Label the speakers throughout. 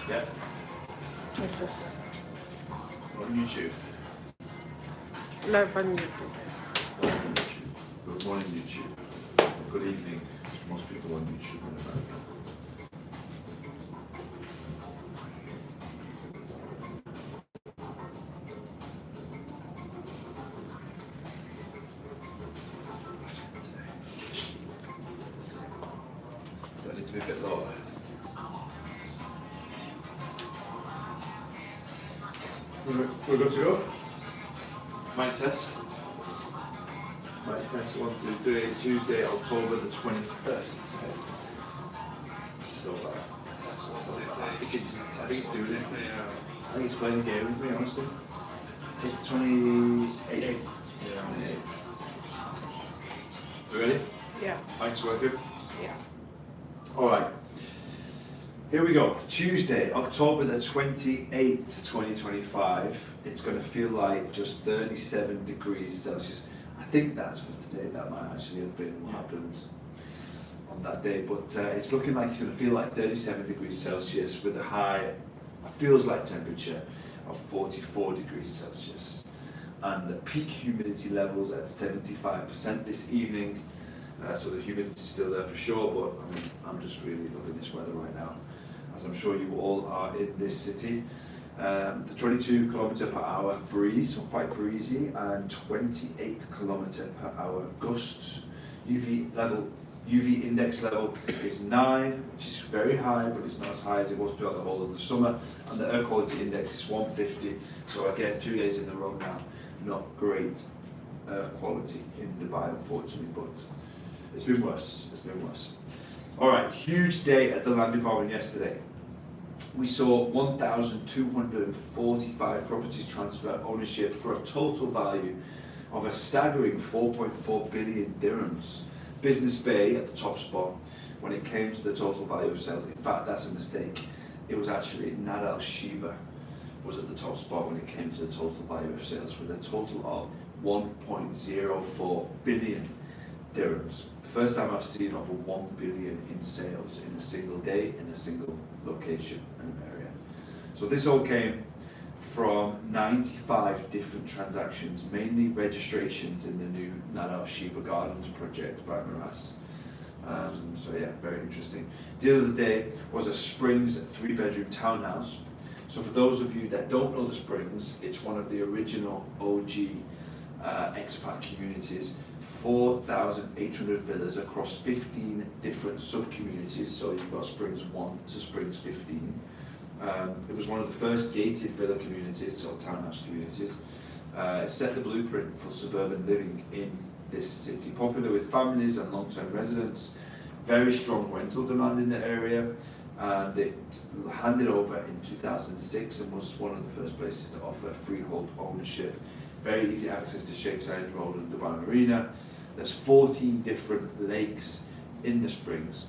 Speaker 1: Yeah.
Speaker 2: Yes, yes.
Speaker 1: On YouTube.
Speaker 2: Live on YouTube.
Speaker 1: Live on YouTube. Good morning, YouTube. Good evening to most people on YouTube in America. That needs to be a bit lower. We're good to go. Mic test. Mic test 1, 2, 3. Tuesday, October the 21st. So I think it's doing it. I think it's playing the game with me, honestly. It's 28th. Yeah, 28th. You ready?
Speaker 2: Yeah.
Speaker 1: Mic's working?
Speaker 2: Yeah.
Speaker 1: Alright. Here we go. Tuesday, October the 28th, 2025. It's going to feel like just 37 degrees Celsius. I think that's for today. That might actually have been what happened on that day. But it's looking like it's going to feel like 37 degrees Celsius with a high, feels like temperature of 44 degrees Celsius. And peak humidity levels at 75% this evening. So the humidity's still there for sure, but I mean, I'm just really loving this weather right now, as I'm sure you all are in this city. The 22 kilometre per hour breeze, so quite breezy, and 28 kilometre per hour gusts. UV index level is 9, which is very high, but it's not as high as it was throughout the whole of the summer. And the air quality index is 150. So again, 2 days in a row now, not great air quality in Dubai, unfortunately, but it's been worse. It's been worse. All right, huge day at the land department yesterday. We saw 1,245 properties transfer ownership for a total value of a staggering 4.4 billion dirhams. Business Bay at the top spot when it came to the total value of sales. In fact, that's a mistake. It was actually Nad Al Sheba was at the top spot when it came to the total value of sales with a total of 1.04 billion dirhams. First time I've seen over 1 billion in sales in a single day in a single location and area. So this all came from 95 different transactions, mainly registrations in the new Nad Al Sheba Gardens project by Maras. So yeah, very interesting. Deal of the day was a Springs 3-bedroom townhouse. So for those of you that don't know the Springs, it's one of the original OG expat communities. 4,800 villas across 15 different sub-communities, so you've got Springs 1 to Springs 15. It was one of the first gated villa communities, so townhouse communities. It set the blueprint for suburban living in this city, popular with families and long-term residents, very strong rental demand in the area, and it handed over in 2006 and was one of the first places to offer freehold ownership. Very easy access to Sheikh Zayed Road and Dubai Marina. There's 14 different lakes in the Springs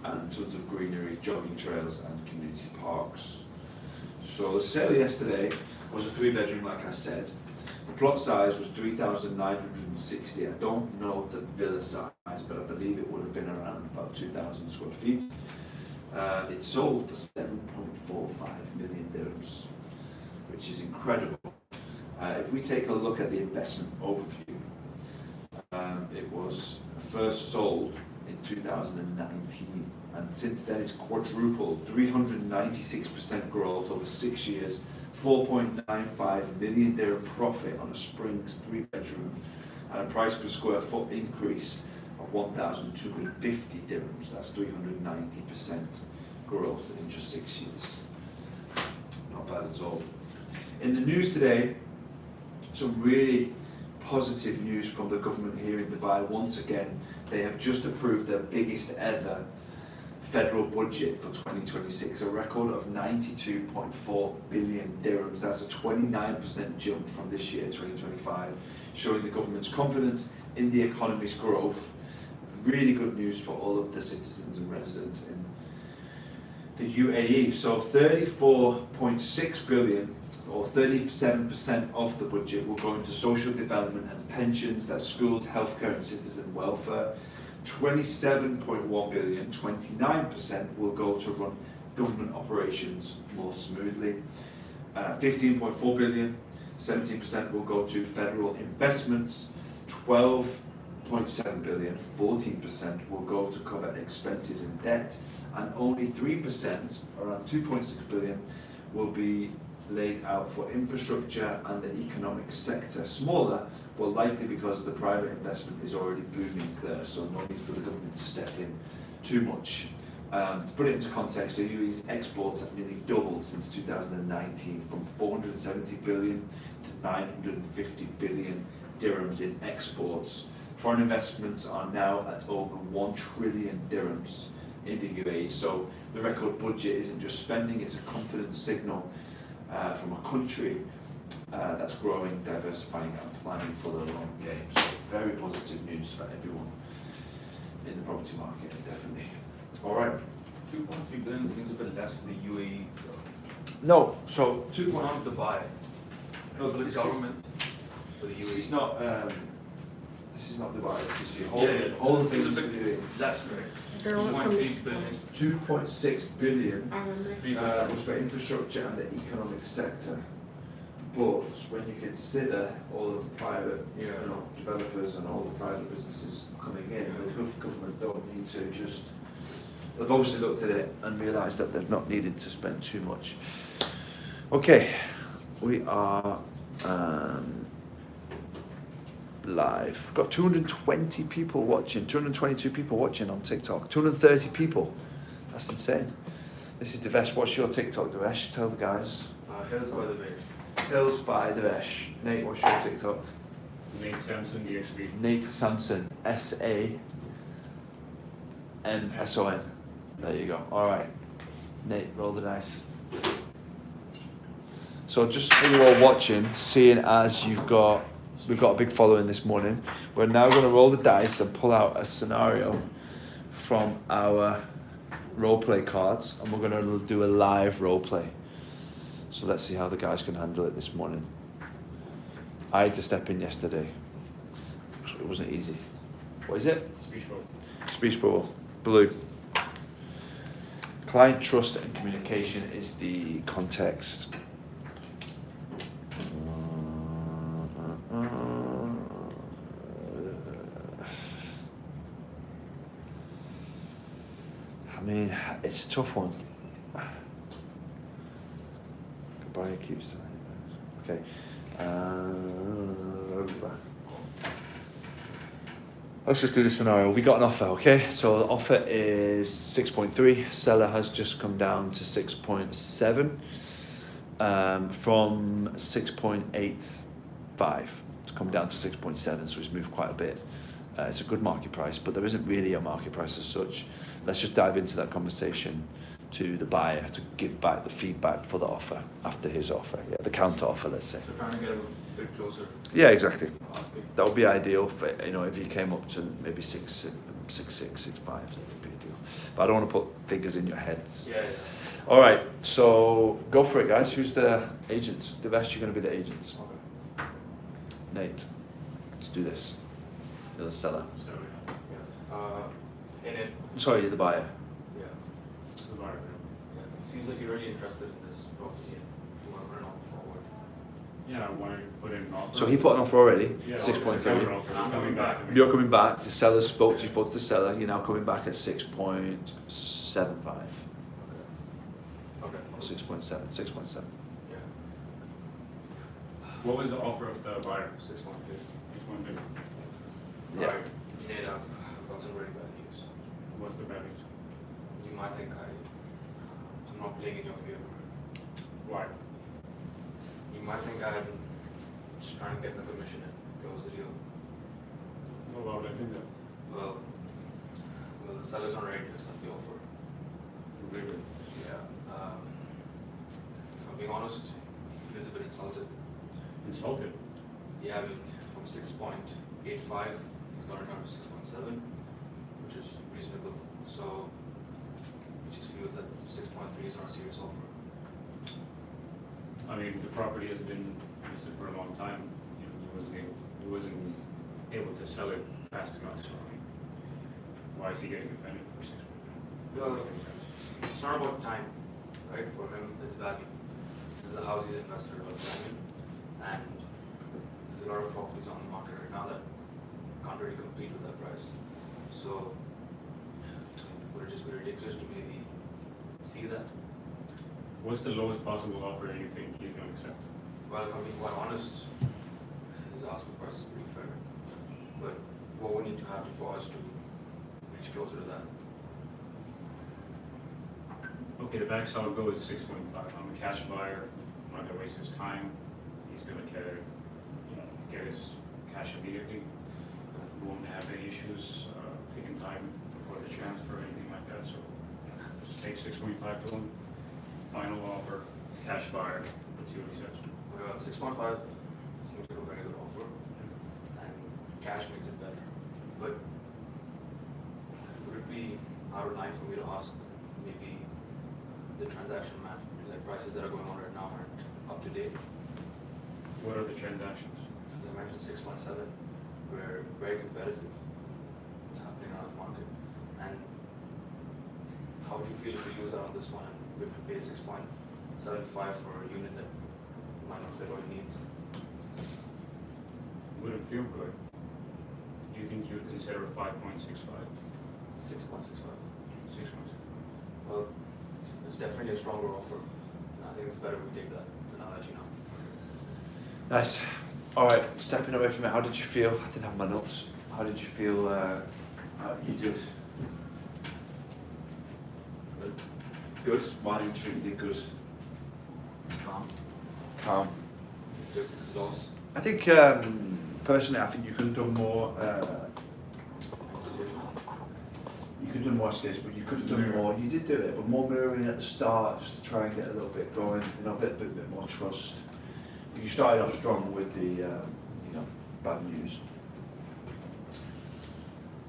Speaker 1: and tons of greenery, jogging trails and community parks. So the sale yesterday was a 3-bedroom, like I said. The plot size was 3,960. I don't know the villa size, but I believe it would have been around about 2,000 square feet. It sold for 7.45 million dirhams, which is incredible. If we take a look at the investment overview, it was first sold in 2019, and since then it's quadrupled, 396% growth over 6 years, 4.95 million dirham profit on a Springs 3-bedroom, and a price per square foot increase of 1,250 dirhams. That's 390% growth in just 6 years. Not bad at all. In the news today, some really positive news from the government here in Dubai. Once again, they have just approved their biggest ever federal budget for 2026, a record of 92.4 billion dirhams. That's a 29% jump from this year, 2025, showing the government's confidence in the economy's growth. Really good news for all of the citizens and residents in the UAE. So 34.6 billion, or 37% of the budget, will go into social development and pensions, that's schools, healthcare and citizen welfare. 27.1 billion, 29% will go to run government operations more smoothly. 15.4 billion, 17% will go to federal investments. 12.7 billion, 14% will go to cover expenses and debt, and only 3%, around 2.6 billion, will be laid out for infrastructure and the economic sector. Smaller, but likely because the private investment is already booming there, so no need for the government to step in too much. To put it into context, the UAE's exports have nearly doubled since 2019, from 470 billion to 950 billion dirhams in exports. Foreign investments are now at over 1 trillion dirhams in the UAE, so the record budget isn't just spending, it's a confidence signal from a country that's growing, diversifying and planning for the long game. So very positive news for everyone in the property market, definitely. All right.
Speaker 3: 2.3 billion seems a bit less for the UAE.
Speaker 1: No, so
Speaker 3: It's not Dubai.
Speaker 1: No,
Speaker 3: For the
Speaker 1: this
Speaker 3: government, for the
Speaker 1: This
Speaker 3: UAE.
Speaker 1: is not. This is not Dubai. This is
Speaker 3: Yeah, yeah.
Speaker 1: all the
Speaker 3: It's a
Speaker 1: things
Speaker 3: bit
Speaker 1: we do.
Speaker 3: less, right?
Speaker 2: There was some
Speaker 3: 2.3 billion.
Speaker 1: 2.6 billion
Speaker 3: 3%.
Speaker 1: was for infrastructure and the economic sector. But when you consider all of the private, developers and all the private businesses coming in, the government don't need to just. They've obviously looked at it and realised that they've not needed to spend too much. Okay, we are live. We've got 220 people watching, 222 people watching on TikTok, 230 people. That's insane. This is Devesh. What's your TikTok, Devesh? Tell the guys.
Speaker 3: Hills by the Beach.
Speaker 1: Hills by Devesh. Nate, what's your TikTok?
Speaker 4: Nate Sampson, EXP.
Speaker 1: Nate Sampson, SAMSON. There you go. All right. Nate, roll the dice. So just for you all watching, seeing as we've got a big following this morning, we're now going to roll the dice and pull out a scenario from our roleplay cards, and we're going to do a live roleplay. So let's see how the guys can handle it this morning. I had to step in yesterday, so it wasn't easy. What is it?
Speaker 4: Speech bubble.
Speaker 1: Speech bubble. Blue. Client trust and communication is the context. I mean, it's a tough one. Goodbye, accused. Okay. Let's just do the scenario. We got an offer, okay? So the offer is 6.3. Seller has just come down to 6.7 from 6.85. It's come down to 6.7, so it's moved quite a bit. It's a good market price, but there isn't really a market price as such. Let's just dive into that conversation to the buyer to give back the feedback for the offer after his offer, the counter offer, let's say.
Speaker 3: So trying to get a bit closer.
Speaker 1: Yeah, exactly.
Speaker 3: Asking.
Speaker 1: That would be ideal for, if he came up to maybe 6.5, that would be ideal. But I don't want to put figures in your heads.
Speaker 3: Yeah.
Speaker 1: All right, so go for it, guys. Who's the agents? Devesh, you're going to be the agents.
Speaker 3: Okay.
Speaker 1: Nate, let's do this. You're the seller.
Speaker 3: In it.
Speaker 1: Sorry, you're the buyer.
Speaker 3: Yeah.
Speaker 4: The buyer.
Speaker 3: Yeah. Seems like you're really interested in this property and you want to run off forward.
Speaker 4: Yeah, I want to put in an offer.
Speaker 1: So he put an offer already,
Speaker 4: Yeah,
Speaker 1: 6.3.
Speaker 4: it's a counter offer. It's coming back to me.
Speaker 1: You're coming back. The seller spoke to the seller. You're now coming back at 6.75
Speaker 3: Okay.
Speaker 1: or 6.7. 6.7.
Speaker 3: Yeah.
Speaker 4: What was the offer of the buyer?
Speaker 3: 6.2.
Speaker 4: Which one did?
Speaker 1: Yeah.
Speaker 3: Alright, Nate, I've got some really bad news.
Speaker 4: What's the bad news?
Speaker 3: You might think I'm not playing in your favor.
Speaker 4: Why?
Speaker 3: You might think I'm just trying to get the commission and close the deal.
Speaker 4: Oh, why would I think that?
Speaker 3: Well, the seller's not ready to accept the offer.
Speaker 4: Really?
Speaker 3: Yeah. If I'm being honest, he feels a bit insulted.
Speaker 4: Insulted?
Speaker 3: Yeah, I mean, from 6.85, he's got it down to 6.7, which is reasonable. So, he just feels that 6.3 is not a serious offer.
Speaker 4: I mean, the property has been listed for a long time. You know, he wasn't able to sell it fast enough, so I mean, why is he getting offended for 6 months?
Speaker 3: Well, it's not about time, right? For him, it's value. This is a house he's invested a lot of time in, and there's a lot of properties on the market right now that can't really compete with that price. So, would it just be ridiculous to maybe see that?
Speaker 4: What's the lowest possible offer that you think he's going to accept?
Speaker 3: Well, if I'm being quite honest, his asking price is pretty fair. But what would need to happen for us to reach closer to that?
Speaker 4: Okay, the max I'll go is 6.5. I'm a cash buyer. I'm not gonna waste his time. He's gonna get his cash immediately. Won't have any issues taking time before the transfer or anything like that. So just take 6.5 to him. Final offer, cash buyer. Let's see what he says.
Speaker 3: Well, 6.5 seems like a very good offer, and cash makes it better. But would it be out of line for me to ask maybe the transaction match, like prices that are going on right now aren't up to date?
Speaker 4: What are the transactions?
Speaker 3: As I mentioned, 6.7, we're very competitive. What's happening around the market, and how would you feel if we lose out on this one and we have to pay 6.75 for a unit that might not fit what it needs?
Speaker 4: Wouldn't feel good. Do you think you would consider 5.65?
Speaker 3: 6.65.
Speaker 4: 6 months.
Speaker 3: Well, it's definitely a stronger offer, and I think it's better if we take that, and I'll let you know.
Speaker 1: Nice. All right, stepping away from it, how did you feel? I didn't have my notes. How did you feel you did?
Speaker 3: Good.
Speaker 1: Good? Why did you think you did good?
Speaker 3: Calm.
Speaker 1: Calm.
Speaker 3: Good loss.
Speaker 1: I think, personally, I think you could have done more. You could have done more escapes, but you could have done more. You did do it, but more mirroring at the start, just to try and get a little bit going, a bit more trust. You started off strong with the, bad news.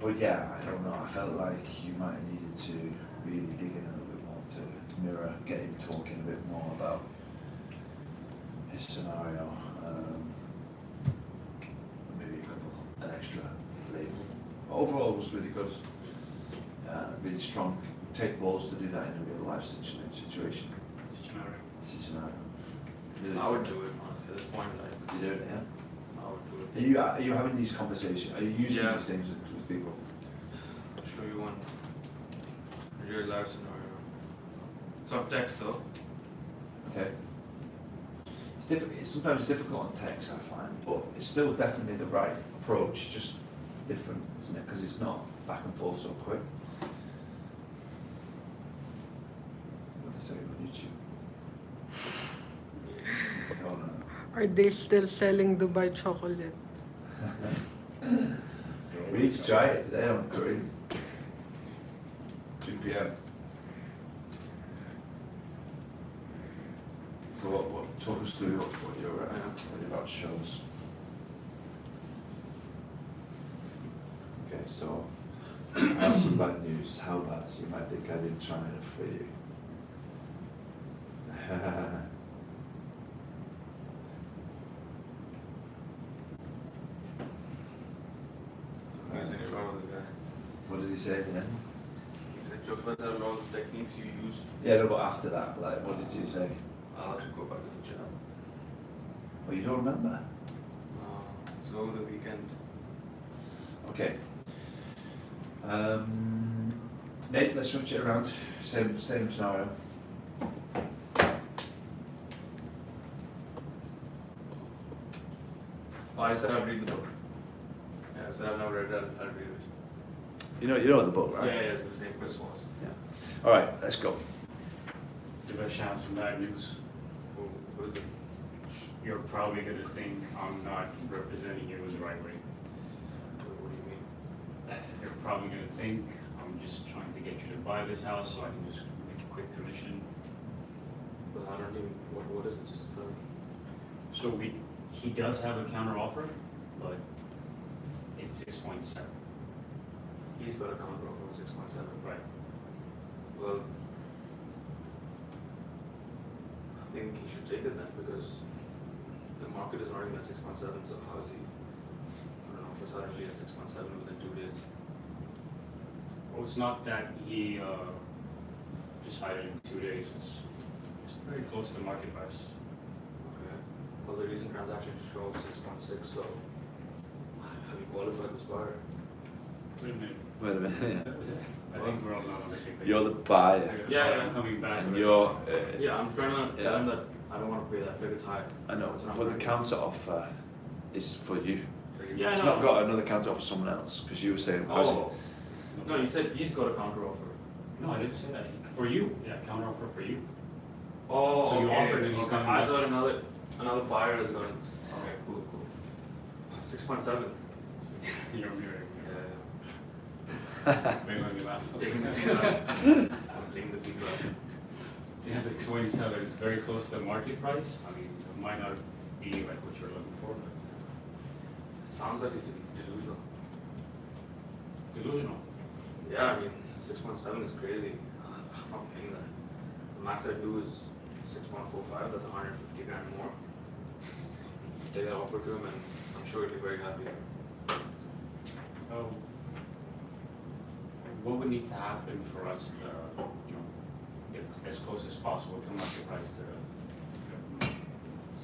Speaker 1: But yeah, I don't know. I felt like you might have needed to really dig in a little bit more to mirror, get him talking a bit more about his scenario. Maybe an extra label. Overall, it was really good. Really strong. Take balls to do that in a real life situation. Scenario.
Speaker 3: I would do it, honestly, at this point, like,
Speaker 1: You do it, yeah?
Speaker 3: I would do it.
Speaker 1: Are you having these conversations? Are you using
Speaker 3: Yeah.
Speaker 1: these things with people?
Speaker 3: I'll show you one real life scenario. It's on text though.
Speaker 1: Okay. It's difficult. Sometimes it's difficult on text, I find, but it's still definitely the right approach. Just different, isn't it? Because it's not back and forth so quick. What they say on YouTube. Oh, no.
Speaker 2: Are they still selling Dubai chocolate?
Speaker 1: We need to try it today on Curry. 2 p.m. So what talk us through what you're about shows. Okay, so I have some bad news. How bad? You might think I didn't try it for you.
Speaker 3: Using a lot of this guy.
Speaker 1: What did he say at the end?
Speaker 3: He said jokes about a lot of the techniques you use.
Speaker 1: Yeah, no, but after that, like, what did you say?
Speaker 3: I'll have to go back to the gym.
Speaker 1: Oh, you don't remember?
Speaker 3: So over the weekend.
Speaker 1: Okay. Nate, let's switch it around. Same scenario.
Speaker 3: I said I'd read the book. Yeah, I said I've never read it, I'd read it.
Speaker 1: You know the book, right?
Speaker 3: Yeah, it's the same Chris was.
Speaker 1: Yeah. All right, let's go.
Speaker 4: Give us a chance some bad news.
Speaker 3: What is it?
Speaker 4: you're probably gonna think I'm not representing you the right way.
Speaker 3: What do you mean?
Speaker 4: You're probably gonna think I'm just trying to get you to buy this house so I can just make a quick commission.
Speaker 3: Well, I don't even, what is it, just,
Speaker 4: So he does have a counter offer, but it's 6.7.
Speaker 3: he's got a counter offer of 6.7.
Speaker 4: Right.
Speaker 3: Well, I think he should take it then, because the market is running at 6.7, so how is he, I don't know, for suddenly at 6.7 within 2 days?
Speaker 4: Well, it's not that he decided in 2 days. It's very close to the market price.
Speaker 3: Okay. Well, the recent transaction shows 6.6, so have you qualified this buyer?
Speaker 4: Wait a minute.
Speaker 1: Wait a minute.
Speaker 4: I think we're all not on the same page.
Speaker 1: You're the buyer,
Speaker 3: Yeah,
Speaker 4: I'm coming back.
Speaker 1: and
Speaker 4: with-
Speaker 1: you're.
Speaker 3: Yeah, I'm trying to
Speaker 1: Yeah.
Speaker 3: tell him that I don't want to pay that, I feel like it's high.
Speaker 1: I know,
Speaker 3: That's what I'm
Speaker 1: but the
Speaker 3: trying to-
Speaker 1: counter offer is for you.
Speaker 3: Yeah, I
Speaker 1: It's
Speaker 3: know.
Speaker 1: not got another counter offer for someone else because you were saying.
Speaker 3: Oh, no, you said he's got a counter offer.
Speaker 4: No, I didn't say that. For you, yeah, counter offer for you.
Speaker 3: Oh,
Speaker 4: So you
Speaker 3: okay,
Speaker 4: offered and he's
Speaker 3: okay.
Speaker 4: coming
Speaker 3: I
Speaker 4: back.
Speaker 3: thought another buyer is going. Okay, cool. 6.7.
Speaker 4: You're mirroring.
Speaker 3: Yeah,
Speaker 4: Maybe let me laugh.
Speaker 3: I'm taking the feedback. I'm taking the feedback.
Speaker 4: Yeah, it's 27. It's very close to the market price. I mean, it might not be like what you're looking for, but
Speaker 3: Sounds like he's delusional.
Speaker 4: delusional.
Speaker 3: Yeah, I mean, 6.7 is crazy. I'm not paying that. The max I do is 6.45. That's 150 grand more. Take that offer to him, and I'm sure he'd be very happy.
Speaker 4: Oh, what would need to happen for us to, get as close as possible to market price to?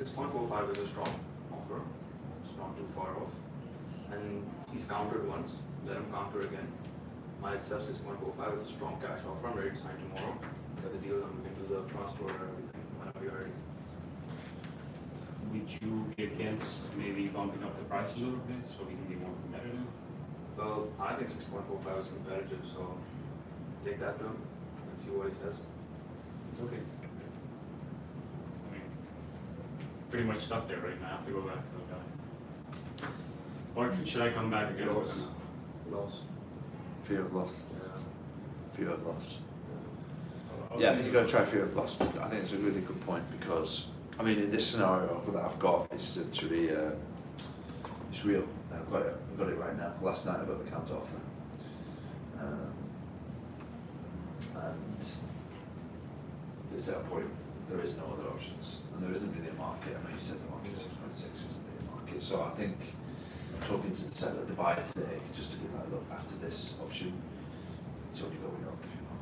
Speaker 3: 6.45 is a strong offer. It's not too far off. And he's countered once. Let him counter again. Might accept 6.45. It's a strong cash offer. I'm ready to sign tomorrow. Get the deal done. We can do the transfer and everything whenever you're ready.
Speaker 4: Would you be against maybe bumping up the price a little bit so we can be more competitive?
Speaker 3: Well, I think 6.45 is competitive, so take that to him and see what he says.
Speaker 4: Okay. I mean, pretty much stuck there right now. I have to go back to the guy. Or should I come back again with
Speaker 3: Loss.
Speaker 4: him?
Speaker 3: Loss.
Speaker 1: Fear of loss.
Speaker 3: Yeah.
Speaker 1: Fear of loss.
Speaker 4: I'll
Speaker 1: Yeah, I
Speaker 4: see
Speaker 1: think you've
Speaker 4: you.
Speaker 1: got to try fear of loss. But I think it's a really good point because, I mean, in this scenario that I've got, it's literally, it's real. I've got it right now. Last night I got the counter offer. And there's that point, there is no other options. And there isn't really a market. I know you said the market 6.6 isn't really a market. So I think talking to the seller, the buyer today, just to be like, look, after this option, it's only going up.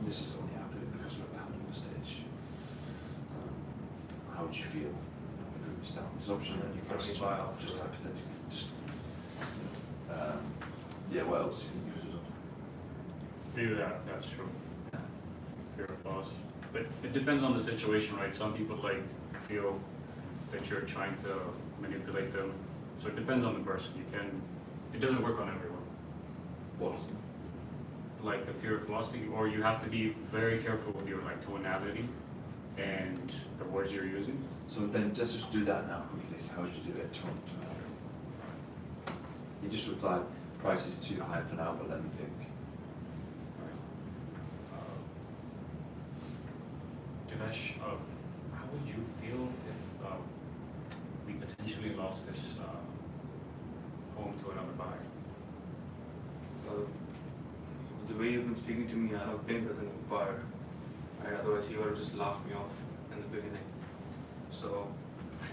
Speaker 1: This is only happening because we're at the handle stage. How would you feel if it was down this option and you
Speaker 3: How
Speaker 1: press
Speaker 3: would you
Speaker 1: buy
Speaker 3: buy
Speaker 1: off,
Speaker 3: off?
Speaker 1: just hypothetically, just, yeah, what else do you think you could have done?
Speaker 4: Maybe that's true. Fear of loss. But it depends on the situation, right? Some people feel that you're trying to manipulate them. So it depends on the person. It doesn't work on everyone.
Speaker 1: What?
Speaker 4: Like the fear of loss thing, or you have to be very careful with your tonality and the words you're using.
Speaker 1: So then let's just do that now quickly. How would you do it? You just replied, price is too high for now, but let me think.
Speaker 4: Dinesh, how would you feel if we potentially lost this home to another buyer?
Speaker 3: The way you've been speaking to me, I don't think there's any buyer. Right? Otherwise, you would have just laughed me off in the beginning. So,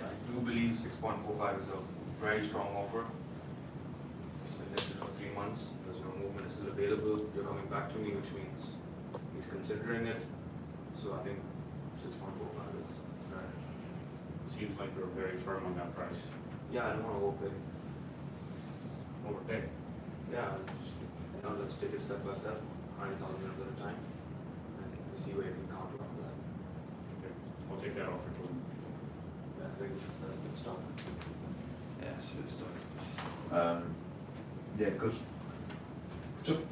Speaker 3: I do believe 6.45 is a very strong offer. It's been listed for 3 months. There's no movement. It's still available. You're coming back to me, which means he's considering it. So, I think 6.45 is fair.
Speaker 4: Seems like you're very firm on that price.
Speaker 3: Yeah, I don't want to overpay.
Speaker 4: Overpay.
Speaker 3: Yeah, let's take it step by step, 100,000 at a time, and we see where you can counter after that.
Speaker 4: Okay, we'll take that offer to him.
Speaker 3: Yeah, I think that's a good start.
Speaker 1: Yeah, so it's done. Yeah, good.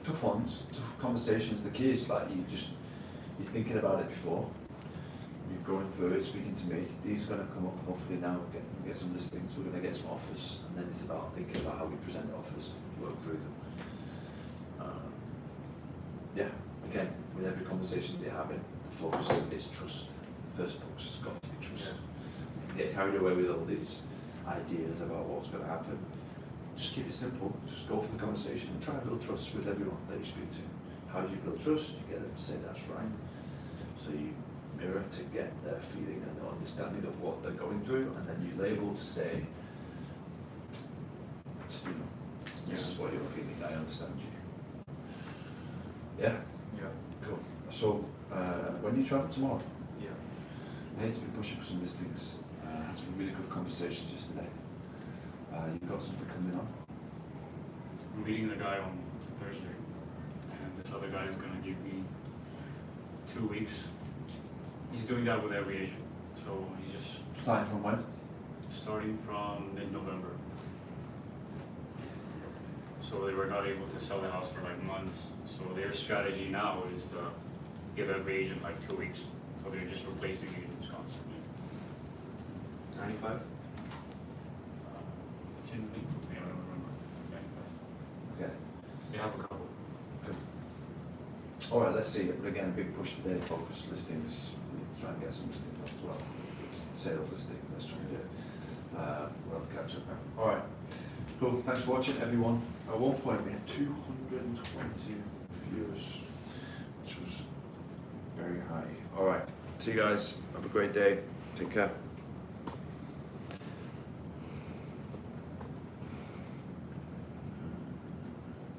Speaker 1: Tough ones, tough conversations. The key is you're thinking about it before. going through it, speaking to me. These are going to come up hopefully now. Get some listings. We're going to get some offers, and then it's about thinking about how we present the offers, work through them. Yeah. Again, with every conversation you're having, the focus is trust. The first box has got to be trust. You can get carried away with all these ideas about what's going to happen. Just keep it simple. Just go for the conversation and try and build trust with everyone that you speak to. How do you build trust? You get them to say that's right. So you mirror to get their feeling and their understanding of what they're going through, and then you label to say, you know, this is what you're feeling. I understand you. Yeah.
Speaker 3: Yeah.
Speaker 1: Cool. So when you travel tomorrow,
Speaker 3: Yeah.
Speaker 1: Nate's been pushing for some listings. Had some really good conversations yesterday. You've got something coming on.
Speaker 4: I'm meeting the guy on Thursday, and this other guy is gonna give me 2 weeks. He's doing that with every agent, so he's just
Speaker 1: Starting from when?
Speaker 4: starting from mid-November. So they were not able to sell the house for like months, so their strategy now is to give every agent like 2 weeks, so they're just replacing agents constantly.
Speaker 3: 95?
Speaker 4: It's in Lincoln, I don't remember.
Speaker 1: Okay.
Speaker 4: They have a couple.
Speaker 1: Good. All right. Let's see. But again, a big push today. Focus listings. We need to try and get some listings as well. Sales listings. Let's try and do it. We'll catch up now. All right. Cool. Thanks for watching, everyone. At one point, we had 220 viewers, which was very high. All right. See you guys. Have a great day. Take care.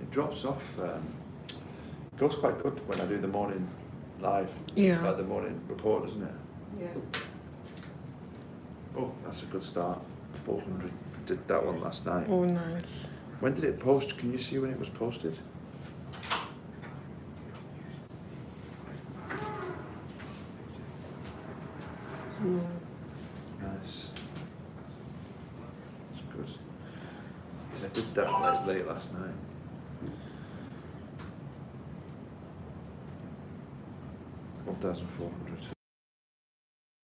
Speaker 1: It drops off. It goes quite good when I do the morning live.
Speaker 2: Yeah.
Speaker 1: Like the morning report, doesn't it?
Speaker 2: Yeah.
Speaker 1: Oh, that's a good start. 400. Did that one last night.
Speaker 2: Oh, nice.
Speaker 1: When did it post? Can you see when it was posted?
Speaker 2: Mm.
Speaker 1: Nice. That's good. So I did that like late last night. $1,400.